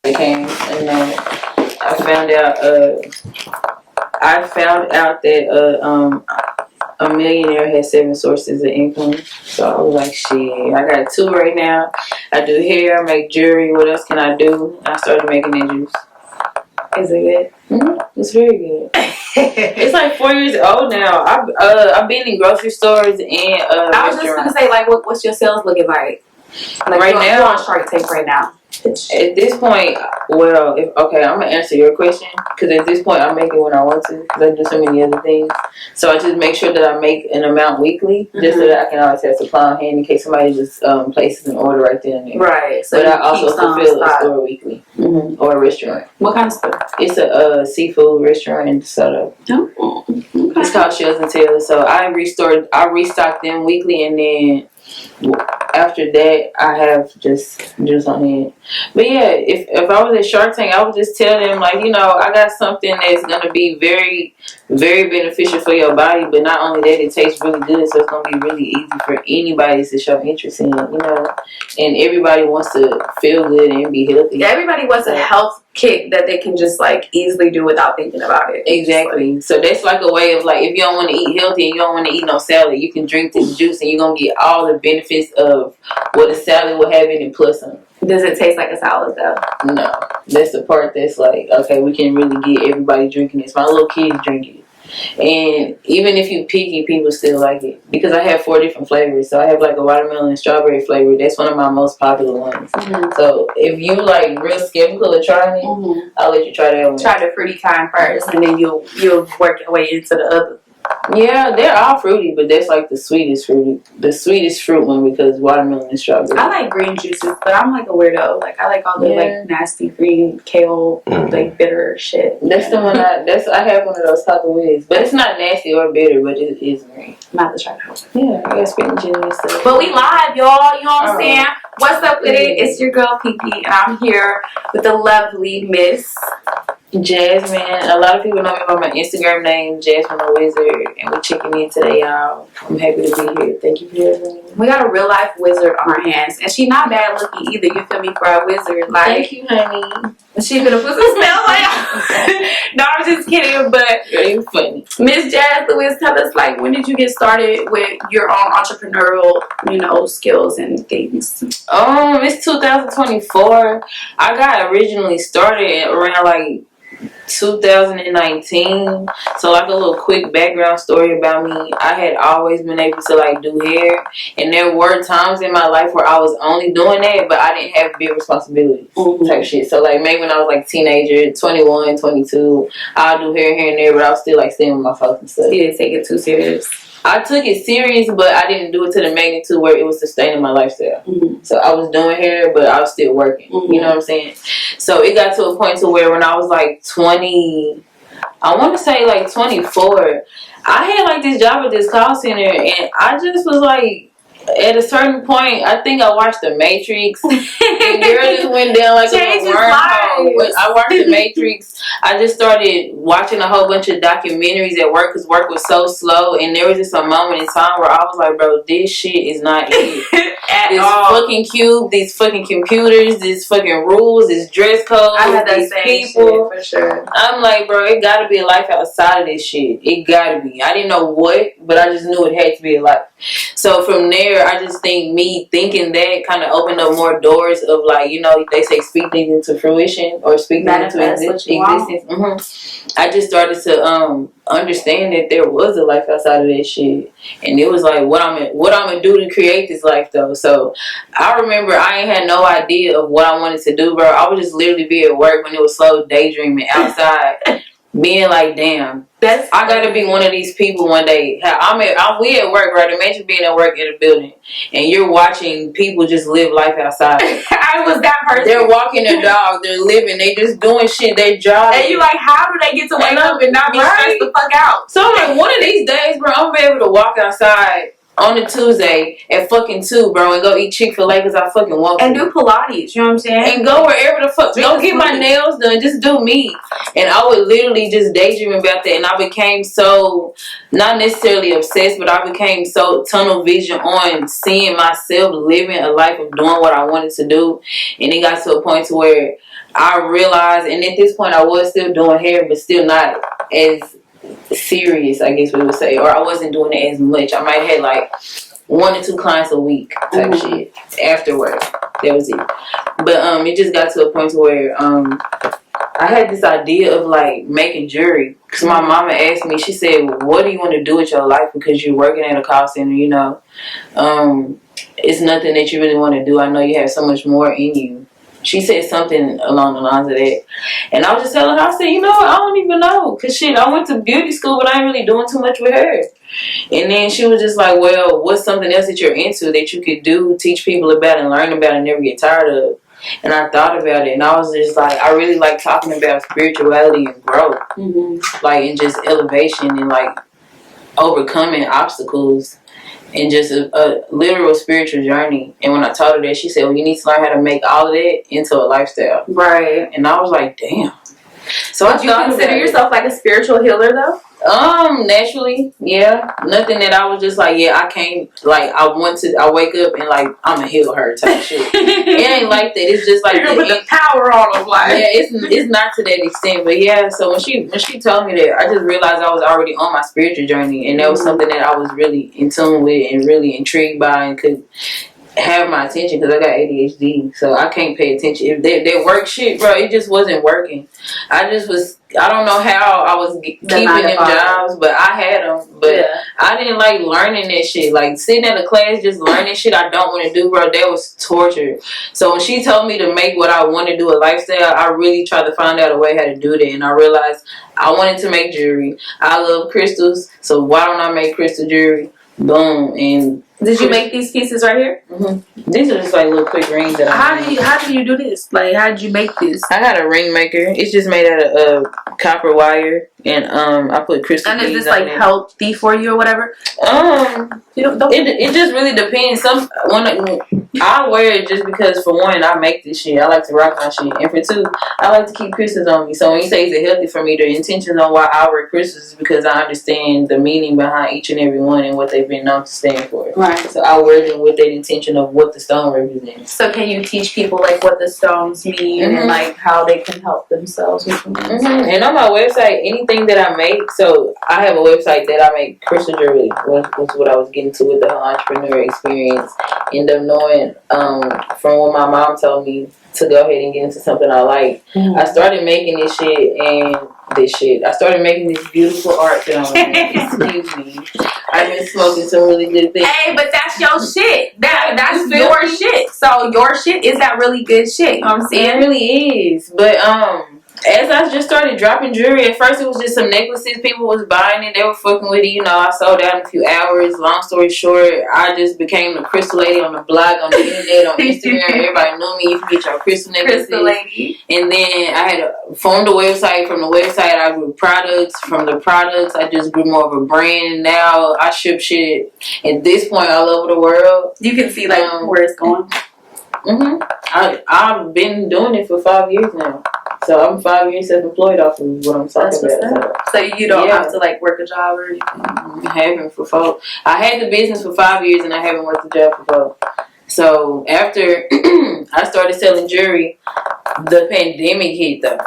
came and I found out that a millionaire has 7 sources of income. So I was like, shit, I got 2 right now. I do hair, I make jewelry. What else can I do? And I started making that juice. Is it good? Mm-hmm. It's very good. It's like 4 years old now. I've been in grocery stores and I was just gonna say, like, what's your sales looking like? Like right now, you're on Shark Tank right now. At this point, well, okay, I'm gonna answer your question because at this point I make it when I want to because I do so many other things. So I just make sure that I make an amount weekly just so that I can always have supply on hand in case somebody just places an order right then and there. Right. So but I also fulfill a store weekly or a restaurant. What kind of store? It's a seafood restaurant in DeSoto. Oh, okay. It's called Shells and Taylor. So I restock them weekly, and then after that, I have just juice on hand. But yeah, if I was at Shark Tank, I would just tell them, like, you know, I got something that's going to be very, very beneficial for your body. But not only that, it tastes really good. So it's going to be really easy for anybody to show interest in, you know. And everybody wants to feel good and be healthy. Yeah, everybody wants a health kick that they can just, like, easily do without thinking about it. Exactly. So that's like a way of, like, if you don't want to eat healthy and you don't want to eat no salad, you can drink this juice and you're going to get all the benefits of what a salad will have in it plus some. Does it taste like a salad though? No. That's the part that's like, okay, we can really get everybody drinking this. My little kids drink it. And even if you picky, people still like it. Because I have 4 different flavors. So I have like a watermelon and strawberry flavor. That's one of my most popular ones. So if you like real skeptical of trying it, I'll let you try that one. Try the fruity kind first and then you'll work your way into the other. Yeah, they're all fruity, but that's like the sweetest fruit one because watermelon and strawberry. I like green juices, but I'm like a weirdo. Like I like all the like nasty green kale, like bitter shit. That's the one I have one of those Taco Wiz, but it's not nasty or bitter, but it is green. I'm about to try that. Yeah, I got spinach and stuff. But we live, y'all. You know what I'm saying? What's up with it? It's your girl PP, and I'm here with the lovely Miss Jasmine. A lot of people know me by my Instagram name, Jasmine the Wizard, and we're checking in today, y'all. I'm happy to be here. Thank you for having me. We got a real life wizard on our hands, and she not bad looking either. You feel me? For a wizard, like thank you, honey. She gonna put some spell on. No, I'm just kidding. But you're funny, Miss Jazz Lewis. Tell us, like, when did you get started with your own entrepreneurial, you know, skills and things? It's 2024. I got originally started around like 2019. So like a little quick background story about me. I had always been able to like do hair, and there were times in my life where I was only doing that, but I didn't have big responsibilities type shit. So like maybe when I was like teenager, 21, 22, I'll do hair here and there, but I was still like staying with my folks and stuff. You didn't take it too serious. I took it serious, but I didn't do it to the magnitude where it was sustaining my lifestyle. So I was doing hair, but I was still working. You know what I'm saying? So it got to a point to where when I was like 20, I want to say like 24, I had like this job at this call center, and I just was like, at a certain point, I think I watched The Matrix, and girl just went down like a wormhole. When I watched The Matrix, I just started watching a whole bunch of documentaries at work because work was so slow, and there was just a moment in time where I was like, bro, this shit is not it. This fucking cube, these fucking computers, these fucking rules, this dress code, I had that these same people. Shit for sure. I'm like, bro, it gotta be a life outside of this shit. It gotta be. I didn't know what, but I just knew it had to be a life. So from there, I just think me thinking that kind of opened up more doors of like, you know, they say speak things into fruition or speak things into existence. I just started to understand that there was a life outside of that shit, and it was like what I'm gonna do to create this life though. So I remember I ain't had no idea of what I wanted to do, bro. I would just literally be at work when it was slow, daydreaming outside. Being like, damn, I gotta be one of these people one day. We at work, right? Imagine being at work in a building and you're watching people just live life outside. I was that person. They're walking their dog, they're living, they just doing shit, they job. And you like, how do they get to wake up and not be stressed the fuck out? So I'm like, one of these days, bro, I'm gonna be able to walk outside on a Tuesday at fucking 2, bro, and go eat Chick-fil-A because I fucking want to. And do Pilates, you know what I'm saying? And go wherever the fuck. Go get my nails done. Just do me. And I would literally just daydream about that. And I became so, not necessarily obsessed, but I became so tunnel vision on seeing myself living a life of doing what I wanted to do. And it got to a point to where I realized, and at this point I was still doing hair, but still not as serious, I guess we would say, or I wasn't doing it as much. I might have had like 1 or 2 clients a week type shit afterward. That was it. But it just got to a point where I had this idea of like making jewelry, because my mama asked me, she said, what do you want to do with your life, because you're working at a call center, you know, it's nothing that you really want to do. I know you have so much more in you. She said something along the lines of that. And I was just telling her, I said, you know what, I don't even know. Because shit, I went to beauty school, but I ain't really doing too much with her. And then she was just like, well, what's something else that you're into that you could do, teach people about and learn about and never get tired of? And I thought about it, and I was just like, I really like talking about spirituality and growth. Like, and just elevation and like overcoming obstacles. And just a literal spiritual journey. And when I told her that, she said, well, you need to learn how to make all of that into a lifestyle. Right. And I was like, damn. So would you consider yourself like a spiritual healer though? Naturally, yeah. Nothing that I was just like, yeah, I can't, like, I wake up and like, I'm gonna heal her type shit. It ain't like that. It's just like, you're gonna put the power on of life. Yeah, it's not to that extent, but yeah. So when she told me that, I just realized I was already on my spiritual journey, and that was something that I was really in tune with and really intrigued by and could have my attention, because I got ADHD, so I can't pay attention. If that work shit, bro, it just wasn't working. I don't know how I was keeping them jobs, but I had them. But I didn't like learning that shit. Like sitting at a class just learning shit I don't want to do, bro, that was torture. So when she told me to make what I want to do a lifestyle, I really tried to find out a way how to do that. And I realized I wanted to make jewelry. I love crystals, so why don't I make crystal jewelry? Boom. And did you make these pieces right here? These are just like little quick rings that how do you do this? Like, how did you make this? I got a ring maker. It's just made out of copper wire, and I put crystal beads on it. And is this like healthy for you or whatever? It just really depends. I wear it just because, for one, I make this shit. I like to rock my shit, and for two, I like to keep crystals on me. So when you say is it healthy for me, the intention on why I wear crystals is because I understand the meaning behind each and every one and what they've been known to stand for. Right. So I wear them with that intention of what the stone represents. So can you teach people like what the stones mean and like how they can help themselves with them? And on my website, anything that I make, so I have a website that I make crystal jewelry, which was what I was getting to with the whole entrepreneur experience. End up knowing from what my mom told me to go ahead and get into something I like. I started making this shit I started making this beautiful art that I'm making. Excuse me. I've been smoking some really good things. Hey, but that's your shit. That's your shit. So your shit is that really good shit. You know what I'm saying? It really is. But as I just started dropping jewelry, at first it was just some necklaces. People was buying it. They were fucking with it. You know, I sold out in a few hours. Long story short, I just became the crystal lady on the blog, on the internet, on Instagram. Everybody knew me. You can get your crystal necklaces. Crystal lady. And then I had formed a website. From the website, I grew products. From the products, I just grew more of a brand. Now I ship shit at this point all over the world. You can see like where it's going. I've been doing it for 5 years now. So I'm 5 years self-employed off of what I'm talking about. So you don't have to like work a job or anything? I haven't for 4. I had the business for 5 years and I haven't worked a job for 4. So after I started selling jewelry, the pandemic hit though.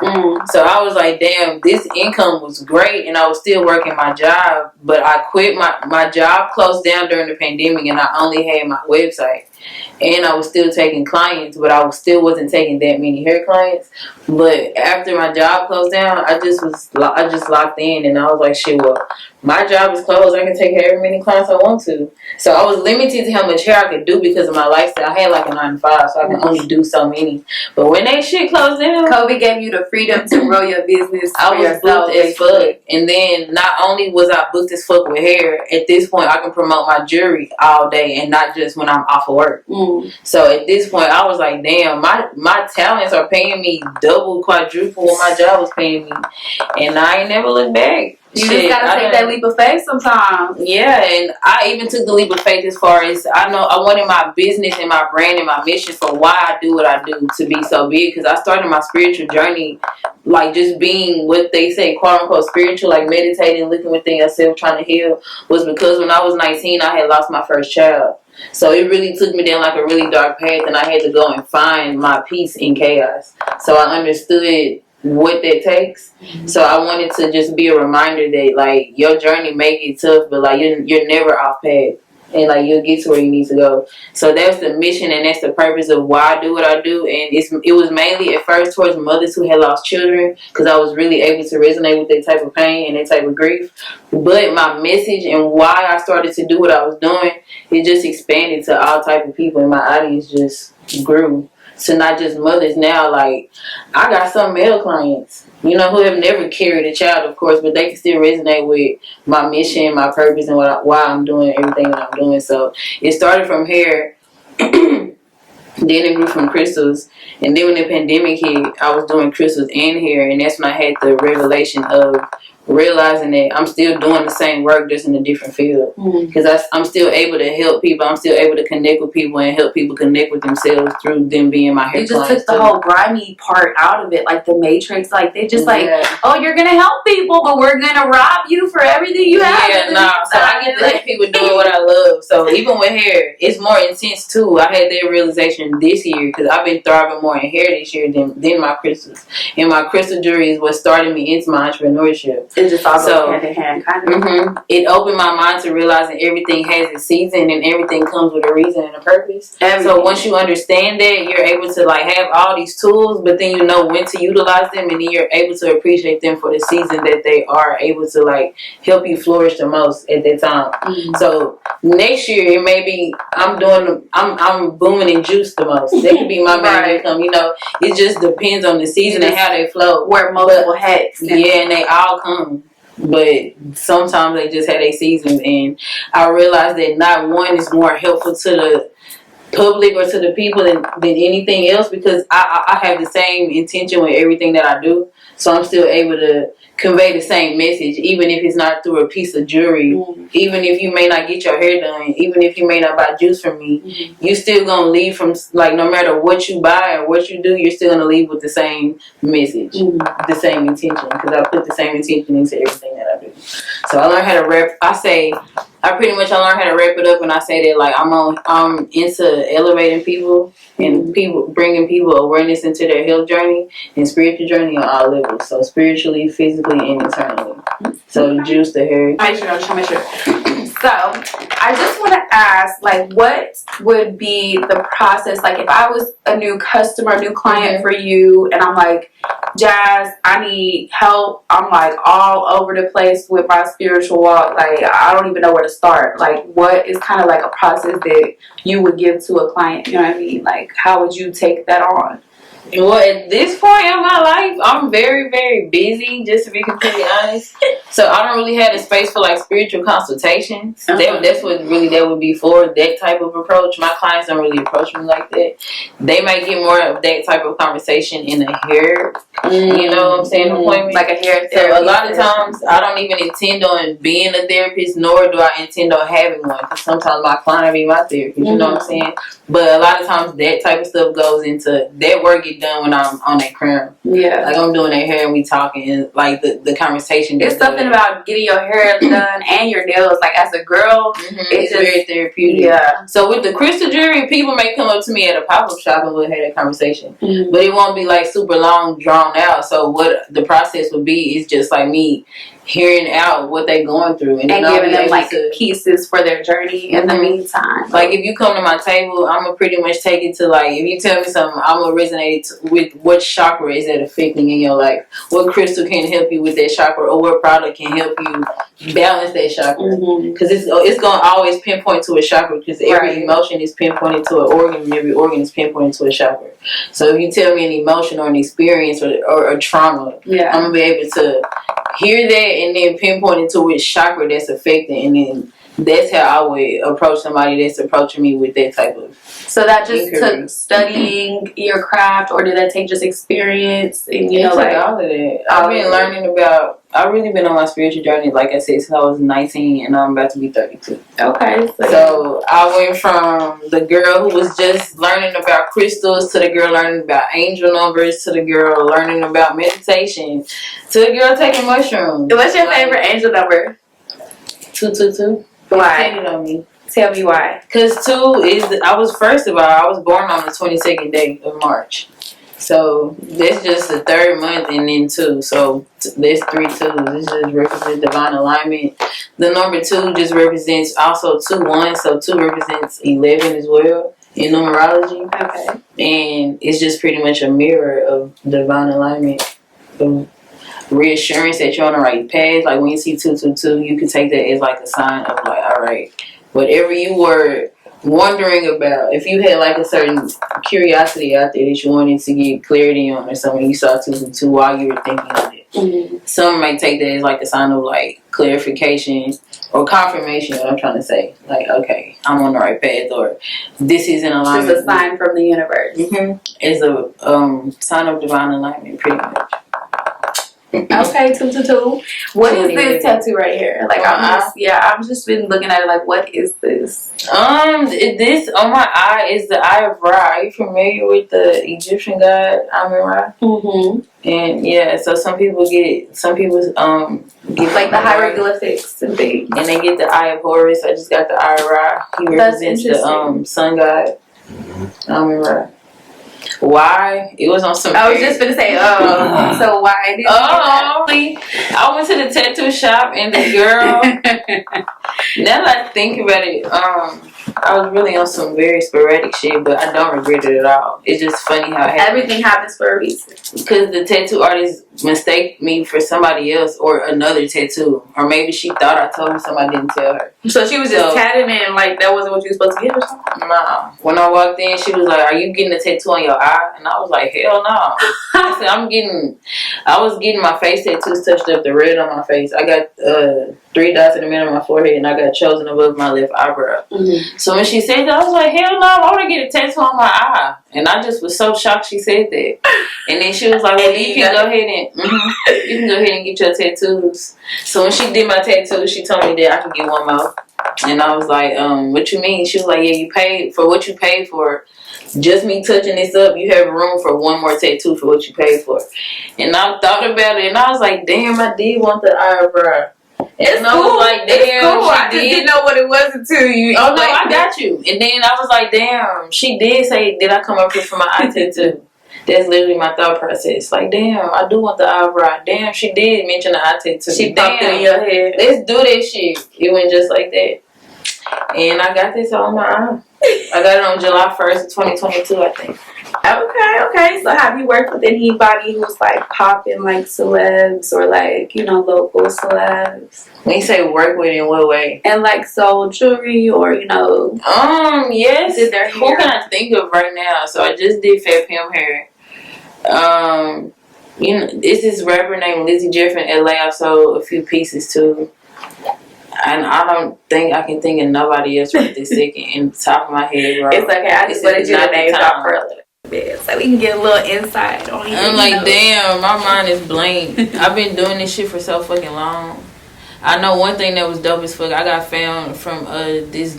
So I was like, damn, this income was great and I was still working my job, but I quit my job closed down during the pandemic and I only had my website. And I was still taking clients, but I still wasn't taking that many hair clients. But after my job closed down, I just locked in, and I was like, shit, well, my job is closed. I can take however many clients I want to. So I was limited to how much hair I could do because of my lifestyle. I had like a 9-to-5, so I can only do so many. But when that shit closed down, COVID gave you the freedom to grow your business. I was booked as fuck. And then not only was I booked as fuck with hair, at this point I can promote my jewelry all day and not just when I'm off of work. So at this point I was like, damn, my talents are paying me double, quadruple what my job was paying me. And I ain't never looked back. You just gotta take that leap of faith sometimes. Yeah, and I even took the leap of faith as far as I wanted my business and my brand and my mission for why I do what I do to be so big. Because I started my spiritual journey like just being what they say, quote unquote, spiritual, like meditating, looking within yourself, trying to heal, was because when I was 19, I had lost my first child. So it really took me down like a really dark path, and I had to go and find my peace in chaos. So I understood what that takes. So I wanted to just be a reminder that like your journey may get tough, but like you're never off path, and like you'll get to where you need to go. So that's the mission, and that's the purpose of why I do what I do. And it was mainly at first towards mothers who had lost children, because I was really able to resonate with that type of pain and that type of grief. But my message and why I started to do what I was doing, it just expanded to all type of people, and my audience just grew to not just mothers. Now, like, I got some male clients, you know, who have never carried a child, of course, but they can still resonate with my mission, my purpose, and why I'm doing everything that I'm doing. So it started from hair, then it grew from crystals, and then when the pandemic hit, I was doing crystals and hair, and that's when I had the revelation of realizing that I'm still doing the same work, just in a different field. Because I'm still able to help people. I'm still able to connect with people and help people connect with themselves through them being my hair You just clients took the whole grimy part out of it, like the Matrix. Like they just like, oh, you're gonna help people, but we're gonna rob you for everything you have. Yeah, no. So I get to help people doing what I love. So even with hair, it's more intense too. I had that realization this year because I've been thriving more in hair this year than my crystals. And my crystal jewelry is what started me into my entrepreneurship. It just all goes hand in hand, kind of. It opened my mind to realizing everything has a season and everything comes with a reason and a purpose. So once you understand that, you're able to like have all these tools, but then you know when to utilize them, and then you're able to appreciate them for the season that they are able to like help you flourish the most at that time. So next year it may be I'm booming in juice the most. That could be my main income. You know, it just depends on the season and how they flow. Wear multiple hats. Yeah, and they all come. But sometimes they just had a season, and I realized that not one is more helpful to the public or to the people than anything else, because I have the same intention with everything that I do. So I'm still able to convey the same message, even if it's not through a piece of jewelry, even if you may not get your hair done, even if you may not buy juice from me, you still gonna leave from, like, no matter what you buy or what you do, you're still gonna leave with the same message, the same intention, because I put the same intention into everything that I do. So I learned how to wrap. I learned how to wrap it up, and I say that like I'm into elevating people and bringing people awareness into their health journey and spiritual journey on all levels. So spiritually, physically, and internally. So the juice, the hair. Make sure. So I just want to ask, like, what would be the process? Like, if I was a new customer, new client for you, and I'm like, Jazz, I need help. I'm like all over the place with my spiritual walk. Like, I don't even know where to start. Like, what is kind of like a process that you would give to a client? You know what I mean? Like, how would you take that on? Well, at this point in my life, I'm very, very busy, just to be completely honest. So I don't really have the space for like spiritual consultations. That's what really that would be for, that type of approach. My clients don't really approach me like that. They might get more of that type of conversation in a hair, you know what I'm saying, appointment. Like a hair therapist. So a lot of times, I don't even intend on being a therapist, nor do I intend on having one. Because sometimes my client will be my therapist, you know what I'm saying? But a lot of times, that type of stuff goes into, that work get done when I'm on that crown. Yeah. Like, I'm doing their hair and we talking, and like the conversation. It's something about getting your hair done and your nails. Like, as a girl, it's just very therapeutic. Yeah. So with the crystal jewelry, people may come up to me at a pop-up shop and we'll have that conversation. But it won't be like super long, drawn out. So what the process would be is just like me hearing out what they're going through and giving them like pieces for their journey in the meantime. Like, if you come to my table, I'm gonna pretty much take it to, like, if you tell me something, I'm gonna resonate with what chakra is that affecting in your life, what crystal can help you with that chakra, or what product can help you balance that chakra, because it's gonna always pinpoint to a chakra, because every emotion is pinpointed to an organ, and every organ is pinpointed to a chakra. So if you tell me an emotion or an experience or a trauma, I'm gonna be able to hear that and then pinpoint it to which chakra that's affected, and then that's how I would approach somebody that's approaching me with that type of. So that just took studying your craft, or did that take just experience? And you know, like all of that. I've been learning about. I've really been on my spiritual journey, like I said, since I was 19, and I'm about to be 32. Okay. So I went from the girl who was just learning about crystals, to the girl learning about angel numbers, to the girl learning about meditation, to the girl taking mushrooms. What's your favorite angel number? 222. Why? It on me. Tell me why. Because 2 is, I was born on the 22nd day of March. So that's just the 3rd month and then 2. So there's 3 2s. This just represents divine alignment. The number 2 just represents also 2 1. So 2 represents 11 as well in numerology. Okay. And it's just pretty much a mirror of divine alignment. Of reassurance that you're on the right path. Like when you see 222, you can take that as like a sign of like, all right, whatever you were wondering about, if you had like a certain curiosity out there that you wanted to get clarity on or something, you saw 222 while you were thinking of it. Mm-hmm. Some might take that as like a sign of like clarification or confirmation, what I'm trying to say. Like, okay, I'm on the right path, or this is in alignment. It's a sign from the universe. Mm-hmm. It's a sign of divine alignment, pretty much. Okay, 222. What is this tattoo right here? Like, I'm just been looking at it. Like, what is this? This on my eye is the Eye of Ra. Are you familiar with the Egyptian god Amun-Ra? Mm-hmm. And yeah, so some people get like the hieroglyphics and things, and they get the Eye of Horus. I just got the Eye of Ra. He represents the sun god Amun-Ra. Why? It was on some. I was just gonna say, so why did you do that? I went to the tattoo shop and the girl. Now that I think about it, I was really on some very sporadic shit, but I don't regret it at all. It's just funny how it happened. Everything happens for a reason. Because the tattoo artist mistaked me for somebody else or another tattoo, or maybe she thought I told her something I didn't tell her. So she was just tatting and like that wasn't what you were supposed to get or something? Nah. When I walked in, she was like, "Are you getting a tattoo on your eye?" And I was like, "Hell no." I said, I was getting my face tattoos touched up, the red on my face. I got 3 dots in the middle of my forehead, and I got chosen above my left eyebrow. Mm-hmm. So when she said that, I was like, "Hell no, I want to get a tattoo on my eye." And I just was so shocked she said that. And then she was like, "Well, you can go ahead and get your tattoos." So when she did my tattoo, she told me that I could get one more. And I was like, "What you mean?" She was like, "Yeah, you paid for what you paid for. Just me touching this up, you have room for one more tattoo for what you paid for." And I thought about it, and I was like, "Damn, I did want the eyebrow." It's and I was like, "Damn, cool. I just didn't know what it was until you." Oh no, I got you. And then I was like, "Damn, she did say, did I come up here for my eye tattoo?" That's literally my thought process. Like, damn, I do want the eyebrow. Damn, she did mention the eye tattoo. She popped it in your head. Let's do that shit. It went just like that. And I got this on my eye. I got it on July 1st, 2022, I think. Okay. So have you worked with anybody who's like popping, like celebs or like, local celebs? When you say work with, in what way? And like sold jewelry or, yes. Did their hair? Who can I think of right now? So I just did Fat Pam hair. It's this rapper named Lizzie Jeff in LA. I sold a few pieces too. And I don't think I can think of nobody else right this second in the top of my head, bro. It's okay. I just wanted you to name drop for a little bit so we can get a little insight on you. I'm like, damn, my mind is blank. I've been doing this shit for so fucking long. I know one thing that was dope as fuck. I got found from this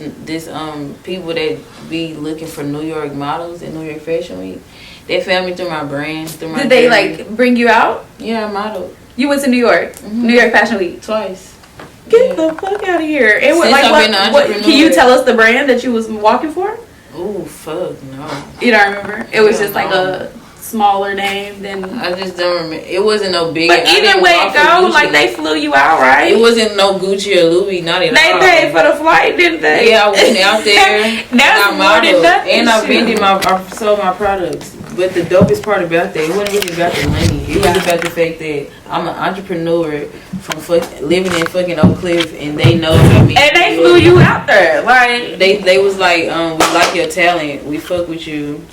people that be looking for New York models in New York Fashion Week. They found me through my brand, through my. Did they like bring you out? Yeah, I modeled. You went to New York, New York Fashion Week twice. Get the fuck out of here! And what? Can you tell us the brand that you was walking for? Oh fuck no! You don't remember? It was just like a smaller name than. I just don't remember. It wasn't no big. But either way it goes, like they flew you out, right? It wasn't no Gucci or Louis, not at all. They paid for the flight, didn't they? Yeah, I went out there. That's more than nothing. And I sold my products. But the dopest part about that, it wasn't really about the money. It was about the fact that I'm an entrepreneur from living in fucking Oak Cliff, and they know about me. And they flew you out there, like they was like, we like your talent, we fuck with you,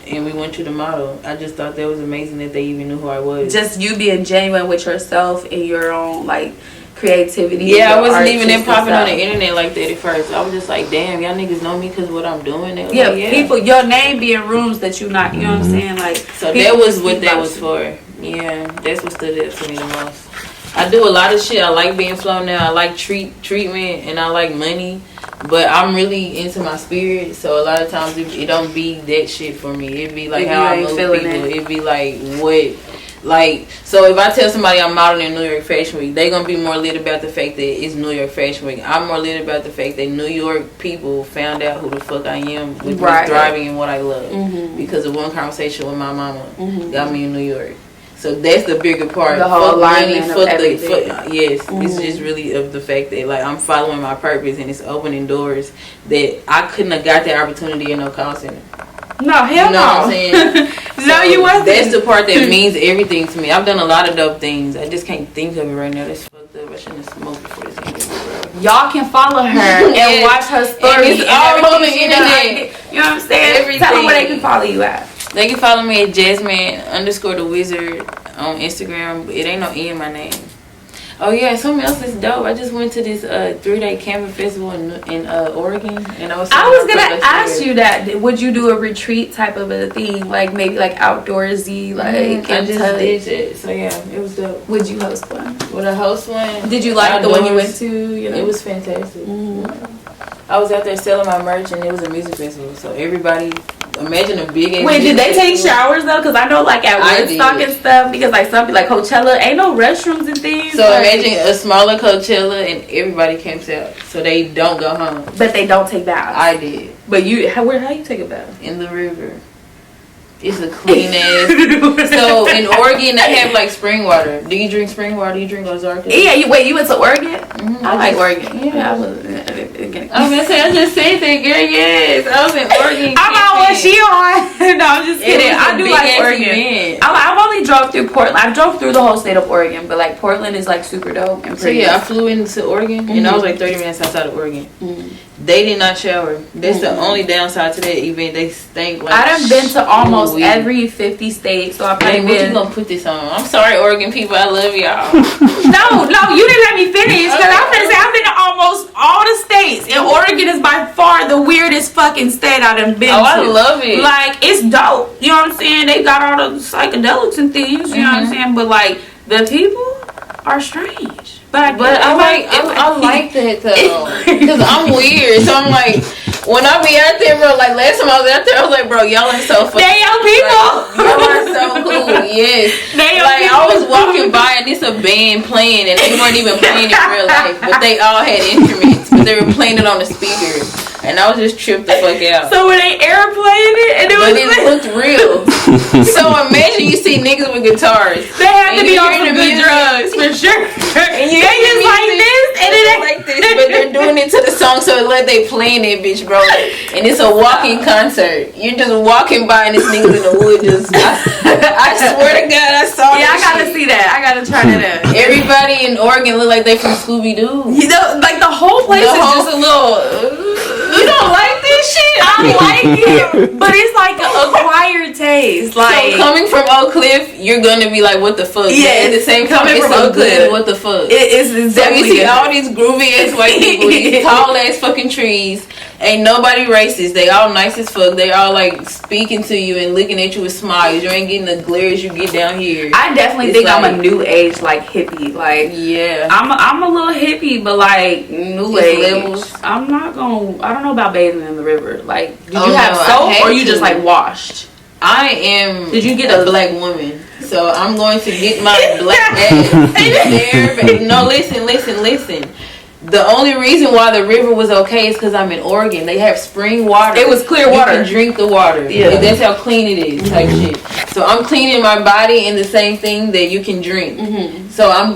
and we want you to model. I just thought that was amazing that they even knew who I was. Just you being genuine with yourself and your own like creativity. Yeah, I wasn't even that popping on the internet like that at first. I was just like, damn, y'all niggas know me because of what I'm doing. Yeah, people, your name be in rooms that you not, you know what I'm saying? Like, so that was what that was for. Yeah, that's what stood out to me the most. I do a lot of shit. I like being flown out. I like treatment, and I like money. But I'm really into my spirit, so a lot of times it don't be that shit for me. It be like how I move people. It be like what Like, so if I tell somebody I'm modeling in New York Fashion Week, they gonna be more lit about the fact that it's New York Fashion Week. I'm more lit about the fact that New York people found out who the fuck I am with me thriving in what I love. Because of one conversation with my mama got me in New York. So that's the bigger part. The whole alignment of everything. Yes, it's just really of the fact that like I'm following my purpose and it's opening doors that I couldn't have got that opportunity in no call center. No, hell you know no. what I'm saying? No, you wasn't. That's the part that means everything to me. I've done a lot of dope things. I just can't think of it right now. That's fucked up. I shouldn't have smoked before this ended. Y'all can follow her and watch her stories. It's all on the internet. You know what I'm saying? Everything. Tell them where they can follow you at. They can follow me at Jasmine_the_wizard on Instagram. It ain't no E in my name. Oh yeah, something else is dope. I just went to this 3-day Canvas Festival in Oregon, and I was gonna ask you that. Would you do a retreat type of a thing, like maybe like outdoorsy, like? I just did it, so yeah, it was dope. Would you host one? Would I host one? Did you like the one you went to? You know? It was fantastic. I was out there selling my merch, and it was a music festival, so everybody. Imagine a big ass. Wait, did they take showers though? Because I know like at Woodstock and stuff, because like some like Coachella ain't no restrooms and things. So like, imagine a smaller Coachella and everybody camps out, so they don't go home. But they don't take baths. I did. But how you take a bath? In the river. It's a clean ass. So in Oregon they have like spring water. Do you drink spring water? Do you drink Ozarka? Yeah. You went to Oregon? I like Oregon. Yeah, I was. I'm gonna say I just said that, girl. Yes, I was in Oregon. I'm on what she on. No, I'm just kidding. I do like Oregon. I've only drove through Portland. I drove through the whole state of Oregon, but like Portland is like super dope and pretty. So yeah, I flew into Oregon and I was like 30 minutes outside of Oregon. They did not shower. That's the only downside to that event. They stink like. I done been to almost every 50 states, so I probably what you gonna put this on? I'm sorry, Oregon people. I love y'all. No, you didn't let me finish because I'm gonna say I've been to almost all the states, and Oregon is by far the weirdest fucking state I done been to. I love it. Like it's dope. You know what I'm saying? They got all the psychedelics and things. You know what I'm saying? But like the people are strange. But I like that though, because I'm weird. So I'm like, when I be out there, bro. Like last time I was out there, I was like, bro, y'all are so fucking. They your people. Like, y'all are so cool. Yes. They your like people. I was walking by and it's a band playing, and they weren't even playing in real life, but they all had instruments, but they were playing it on the speaker. And I was just tripped the fuck out. So were they airplaying it? And but it looked real. So imagine you see niggas with guitars. They have to be on some good drugs for sure. And they just like this, and it ain't like this, but they're doing it to the song, so it's like they playing that bitch, bro. And it's a walking concert. You're just walking by, and this niggas in the wood just. I swear to God, I saw. Yeah, I gotta see that. I gotta try that out. Everybody in Oregon look like they from Scooby Doo. You know, like the whole place is just a little. You don't like this shit? I like it, but it's like an acquired taste. Like so coming from Oak Cliff, you're gonna be like, "What the fuck?" Yeah, at the same time, coming it's from so Oak Cliff. good. What the fuck? It's so you see good. all these groovy ass white people, these tall ass fucking trees. Ain't nobody racist. They all nice as fuck. They all like speaking to you and looking at you with smiles. You ain't getting the glares you get down here. I definitely think like, I'm a new age like hippie. Like yeah, I'm a little hippie, but like new age. Levels. I'm not gonna. I don't know about bathing in the river. Like, did you have soap or you just like washed? I am. Did you get a black woman? So I'm going to get my black ass there. But no, listen. The only reason why the river was okay is because I'm in Oregon. They have spring water. It was clear water. You can drink the water. Yeah, that's how clean it is. Type shit. So I'm cleaning my body in the same thing that you can drink. So I'm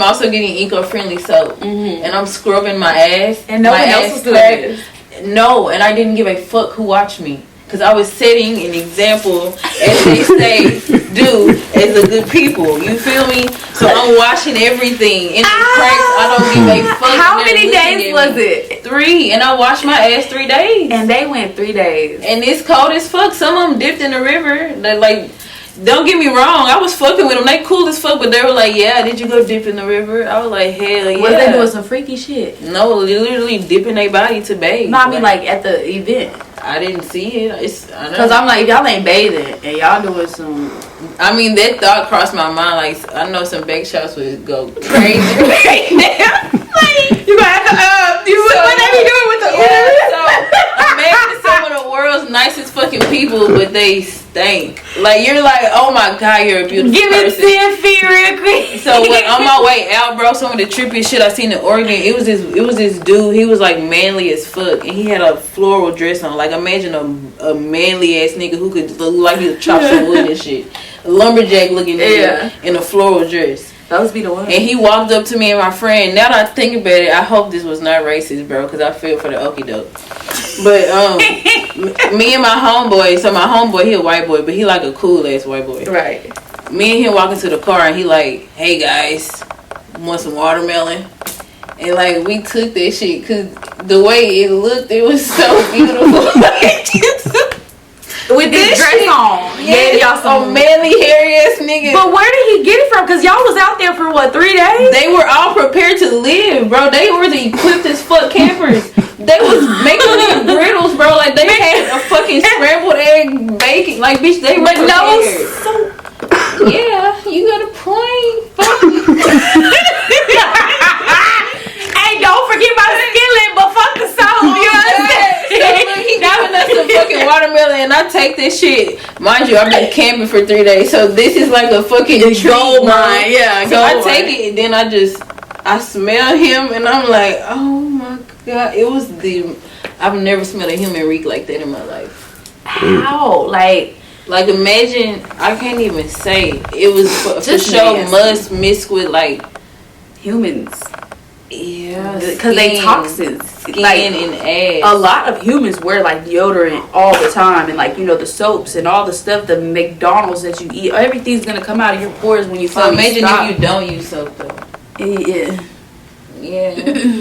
also getting eco-friendly soap, and I'm scrubbing my ass. And no one else was doing this. No, and I didn't give a fuck who watched me. Because I was setting an example, as they say, do, as a good people. You feel me? So I'm washing everything. In the cracks, I don't give a fuck. How many days was it? 3. And I washed my ass 3 days. And they went 3 days. And it's cold as fuck. Some of them dipped in the river. They like... Don't get me wrong, I was fucking with them. They cool as fuck, but they were like, yeah, did you go dip in the river? I was like, hell yeah. Was they doing some freaky shit? No, literally dipping their body to bathe. No, I mean like at the event. I didn't see it. Because I'm like, y'all ain't bathing and y'all doing some... I mean, that thought crossed my mind. Like, I know some bake shops would go crazy. Like, you gonna have to, what they be doing with the order? So, imagine someone world's nicest fucking people, but they stink. Like, you're like, oh my God, you're a beautiful Give person. me 10 feet real quick. So when on my way out, bro, some of the trippiest shit I seen in Oregon, it was this dude. He was like manly as fuck, and he had a floral dress on. Like, imagine a manly ass nigga who could look like he was chop some wood and shit. A lumberjack looking nigga in a floral dress. Those be the ones. And he walked up to me and my friend. Now that I think about it, I hope this was not racist, bro, because I feel for the okie doke. But me and my homeboy. So my homeboy, he a white boy, but he like a cool ass white boy. Right. Me and him walking to the car, and he like, "Hey guys, want some watermelon?" And like we took that shit because the way it looked, it was so beautiful. With this dress shit, on. Yeah, y'all some manly, hairy ass niggas. But where did he get it from? Because y'all was out there for what, 3 days? They were all prepared to live, bro. They were the equipped as fuck campers. They was making them griddles, bro. Like they had a fucking scrambled egg bacon. Like, bitch, they were prepared. Yeah, you got a point. Hey, don't forget my skillet, but fuck the salt. You understand? So look, he giving us some fucking watermelon, and I take this shit. Mind you, I've been camping for 3 days, so this is like a fucking gold mine. Yeah, so I take it, and then I smell him, and I'm like, oh my God, it was I've never smelled a human reek like that in my life. How? Like imagine, I can't even say. It was for sure must mix with like humans. Yeah, because they toxins. Skin like, and ass. A lot of humans wear like deodorant all the time, and like, you know, the soaps and all the stuff, the McDonald's that you eat, everything's gonna come out of your pores when you finally imagine stop. if you don't use soap though. Yeah.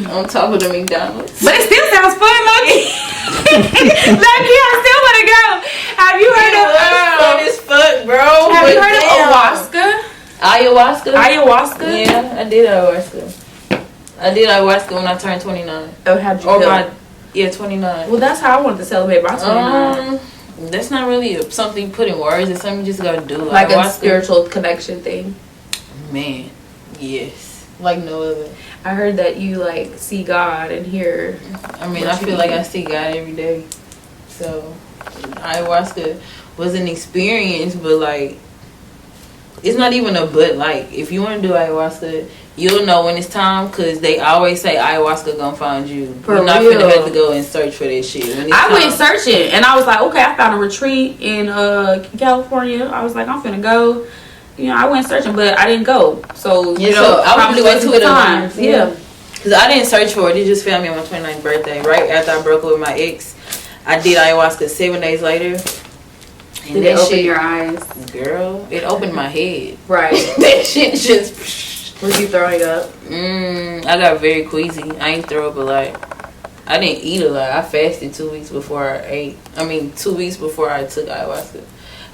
On top of the McDonald's. But it still sounds fun, Lucky. Lucky, I still want to go. Have you heard of fun as fuck, bro? Have you heard of ayahuasca? Ayahuasca? Yeah, I did ayahuasca. I did ayahuasca when I turned 29. Oh, how'd you feel? 29. Well, that's how I wanted to celebrate my 29. That's not really something you put in words. It's something you just gotta do. Like ayahuasca. A spiritual connection thing. Man, yes. Like no other. I heard that you like see God and hear. I mean, I feel like I see God every day. So, ayahuasca was an experience, but like, it's not even a but. Like, if you want to do ayahuasca, you'll know when it's time, because they always say ayahuasca gonna find you. You're not gonna have to go and search for that shit. I went searching, and I was like, okay, I found a retreat in California. I was like, I'm finna go. You know, I went searching, but I didn't go. So, you know, I probably went 2 times. Yeah. Because I didn't search for it. It just found me on my 29th birthday. Right after I broke up with my ex, I did ayahuasca 7 days later. And did it open your eyes? Girl, it opened my head. Right. That shit just... Was you throwing up? I got very queasy. I ain't throw up a lot. I didn't eat a lot. I fasted 2 weeks before I ate. 2 weeks before I took ayahuasca.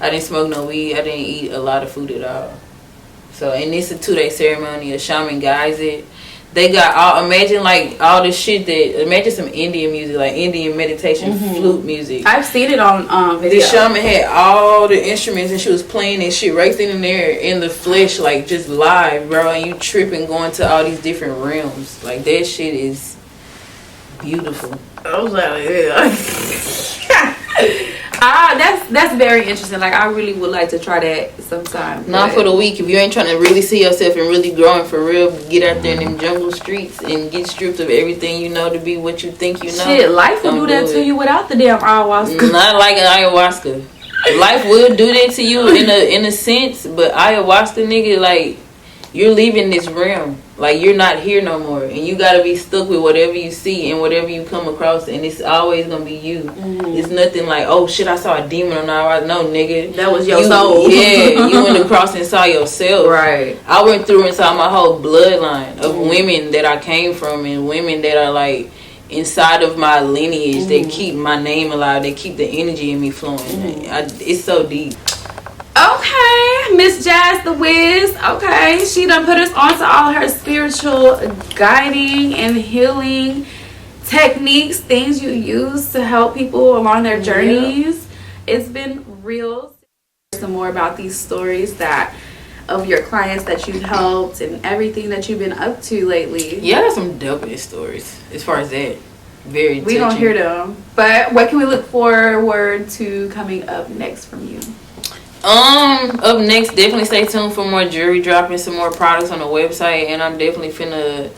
I didn't smoke no weed. I didn't eat a lot of food at all. So, and it's a 2-day ceremony. A shaman guides it. They got all, imagine like all the shit imagine some Indian music, like Indian meditation flute music. I've seen it on video. The shaman had all the instruments, and she was playing that shit right then and there in the flesh, like just live, bro. And you tripping, going to all these different realms. Like, that shit is beautiful. I was like, yeah. That's very interesting. Like, I really would like to try that sometime. Not for the week. If you ain't trying to really see yourself and really growing for real, get out there in them jungle streets and get stripped of everything you know to be what you think you know. Shit, life will do that to you without the damn ayahuasca. Not like an ayahuasca. Life will do that to you in a sense, but ayahuasca, nigga, like, you're leaving this realm. Like, you're not here no more, and you gotta be stuck with whatever you see and whatever you come across, and it's always gonna be you. It's nothing like, oh shit, I saw a demon on our... No, nigga, that was your soul. Yeah, you went across and saw yourself. Right. I went through and saw my whole bloodline of women that I came from, and women that are like inside of my lineage. They keep my name alive. They keep the energy in me flowing. It's so deep. Okay, Miss Jazz the Wiz. Okay, she done put us on to all her spiritual guiding and healing techniques, things you use to help people along their journeys. It's been real. Some more about these stories of your clients that you've helped and everything that you've been up to lately. Yeah, I got some dope stories as far as that. Very We don't touching. hear them. But what can we look forward to coming up next from you? Up next, definitely stay tuned for more jewelry dropping, some more products on the website, and I'm definitely finna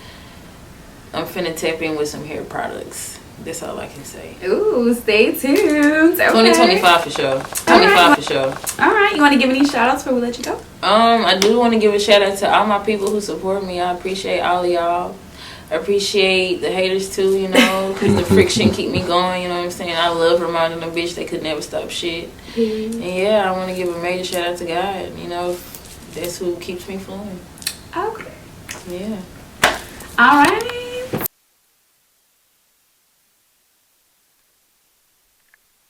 tap in with some hair products. That's all I can say. Ooh, stay tuned. Okay. 2025 for sure. 25 for sure. All right. You want to give any shout outs before we let you go? I do want to give a shout out to all my people who support me. I appreciate all of y'all. I appreciate the haters too, you know, because the friction keep me going, you know what I'm saying? I love reminding them bitch they could never stop shit. And yeah, I want to give a major shout out to God, you know, that's who keeps me flowing. Okay. Yeah. All right.